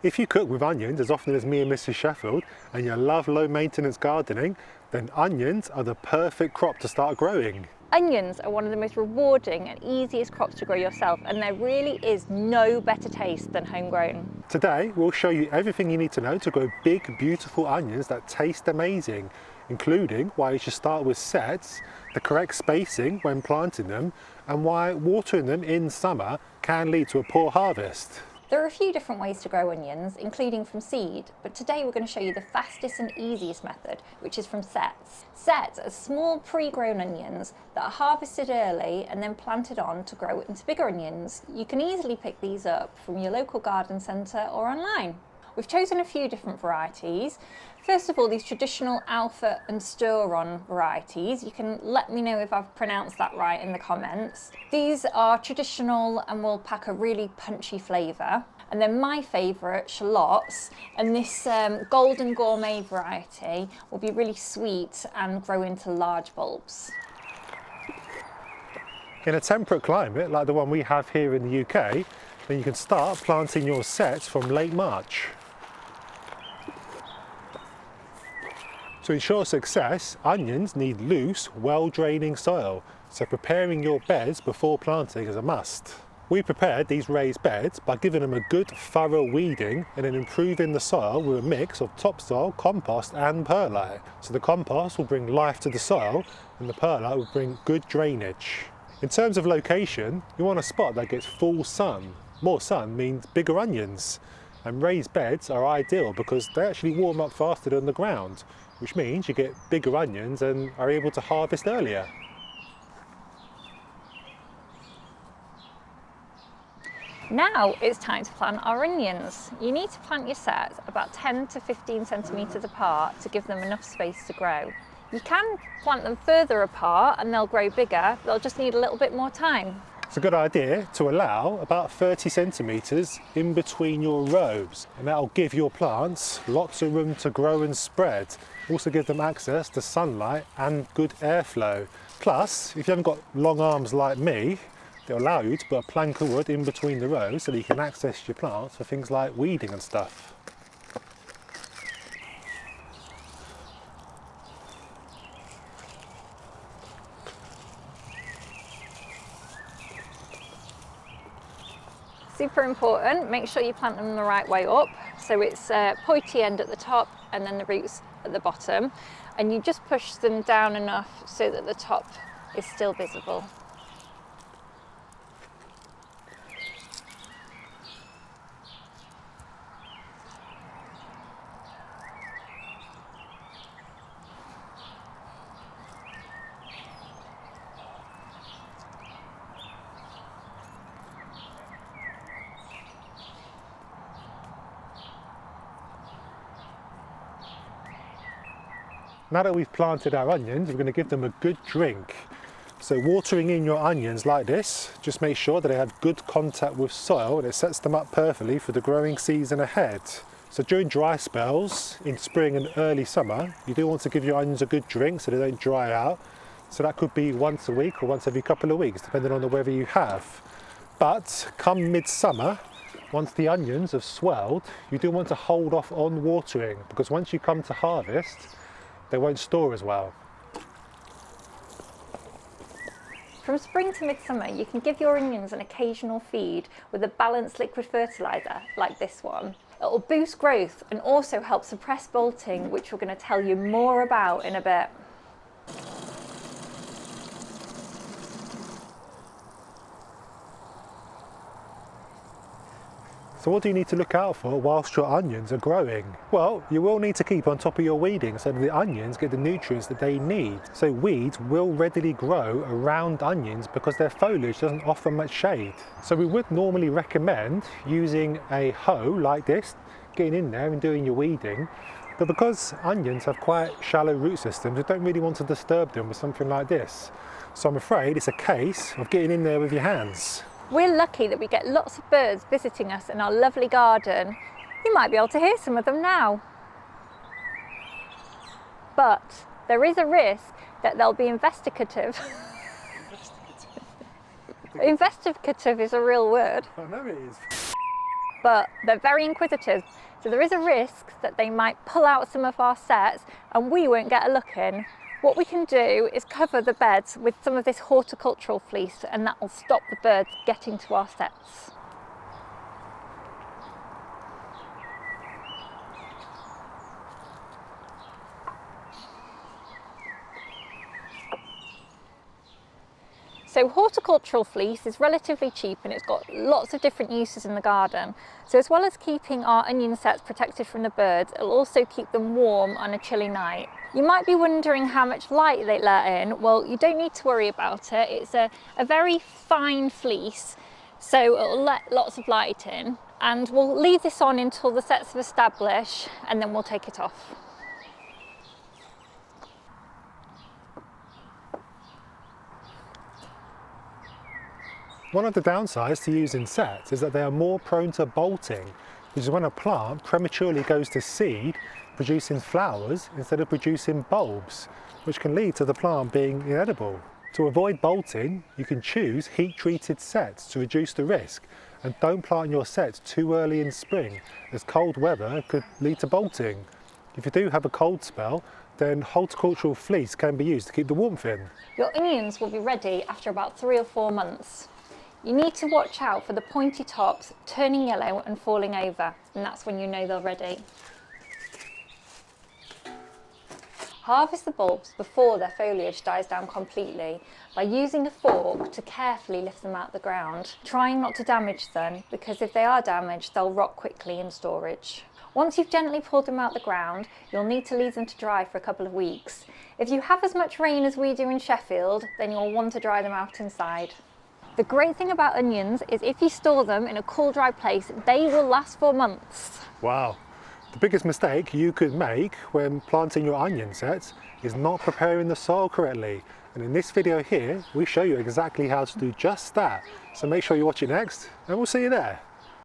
If you cook with onions as often as me and Mrs. Sheffield and you love low maintenance gardening, then onions are the perfect crop to start growing. Onions are one of the most rewarding and easiest crops to grow yourself, and there really is no better taste than homegrown. Today we'll show you everything you need to know to grow big, beautiful onions that taste amazing, including why you should start with sets, the correct spacing when planting them, and why watering them in summer can lead to a poor harvest. There are a few different ways to grow onions, including from seed, but today we're going to show you the fastest and easiest method, which is from sets. Sets are small pre-grown onions that are harvested early and then planted on to grow into bigger onions. You can easily pick these up from your local garden centre or online. We've chosen a few different varieties. First of all, these traditional Alpha and Sturon varieties. You can let me know if I've pronounced that right in the comments. These are traditional and will pack a really punchy flavour. And then my favourite, shallots, and this golden gourmet variety will be really sweet and grow into large bulbs. In a temperate climate like the one we have here in the UK, then you can start planting your sets from late March. To ensure success, onions need loose, well-draining soil, so preparing your beds before planting is a must. We prepared these raised beds by giving them a good thorough weeding and then improving the soil with a mix of topsoil, compost and perlite. So the compost will bring life to the soil and the perlite will bring good drainage. In terms of location, you want a spot that gets full sun. More sun means bigger onions, and raised beds are ideal because they actually warm up faster than the ground, which means you get bigger onions and are able to harvest earlier. Now it's time to plant our onions. You need to plant your sets about 10 to 15 centimetres apart to give them enough space to grow. You can plant them further apart and they'll grow bigger, they'll just need a little bit more time. It's a good idea to allow about 30 centimetres in between your rows, and that'll give your plants lots of room to grow and spread. Also give them access to sunlight and good airflow. Plus, if you haven't got long arms like me, they'll allow you to put a plank of wood in between the rows so that you can access your plants for things like weeding and stuff. Super important, make sure you plant them the right way up. So it's a pointy end at the top and then the roots at the bottom. And you just push them down enough so that the top is still visible. Now that we've planted our onions, we're going to give them a good drink. So watering in your onions like this, just make sure that they have good contact with soil and it sets them up perfectly for the growing season ahead. So during dry spells, in spring and early summer, you do want to give your onions a good drink so they don't dry out. So that could be once a week or once every couple of weeks, depending on the weather you have. But come midsummer, once the onions have swelled, you do want to hold off on watering, because once you come to harvest, they won't store as well. From spring to midsummer, you can give your onions an occasional feed with a balanced liquid fertiliser like this one. It will boost growth and also help suppress bolting, which we're going to tell you more about in a bit. So what do you need to look out for whilst your onions are growing? Well, you will need to keep on top of your weeding so that the onions get the nutrients that they need. So weeds will readily grow around onions because their foliage doesn't offer much shade. So we would normally recommend using a hoe like this, getting in there and doing your weeding. But because onions have quite shallow root systems, you don't really want to disturb them with something like this. So I'm afraid it's a case of getting in there with your hands. We're lucky that we get lots of birds visiting us in our lovely garden. You might be able to hear some of them now. But there is a risk that they'll be investigative. Investigative is a real word. I know it is. but they're very inquisitive. So there is a risk that they might pull out some of our sets and we won't get a look in. What we can do is cover the beds with some of this horticultural fleece, and that will stop the birds getting to our sets. So horticultural fleece is relatively cheap and it's got lots of different uses in the garden. So as well as keeping our onion sets protected from the birds, it'll also keep them warm on a chilly night. You might be wondering how much light they let in. Well, you don't need to worry about it. It's a very fine fleece, so it'll let lots of light in. And we'll leave this on until the sets have established, and then we'll take it off. One of the downsides to using sets is that they are more prone to bolting, which is when a plant prematurely goes to seed, producing flowers instead of producing bulbs, which can lead to the plant being inedible. To avoid bolting, you can choose heat-treated sets to reduce the risk, and don't plant your sets too early in spring, as cold weather could lead to bolting. If you do have a cold spell, then horticultural fleece can be used to keep the warmth in. Your onions will be ready after about 3 or 4 months. You need to watch out for the pointy tops turning yellow and falling over, and that's when you know they're ready. Harvest the bulbs before their foliage dies down completely by using a fork to carefully lift them out the ground, trying not to damage them, because if they are damaged, they'll rot quickly in storage. Once you've gently pulled them out the ground, you'll need to leave them to dry for a couple of weeks. If you have as much rain as we do in Sheffield, then you'll want to dry them out inside. The great thing about onions is if you store them in a cool, dry place, they will last for months. Wow. The biggest mistake you could make when planting your onion sets is not preparing the soil correctly. And in this video here, we show you exactly how to do just that. So make sure you watch it next, and we'll see you there.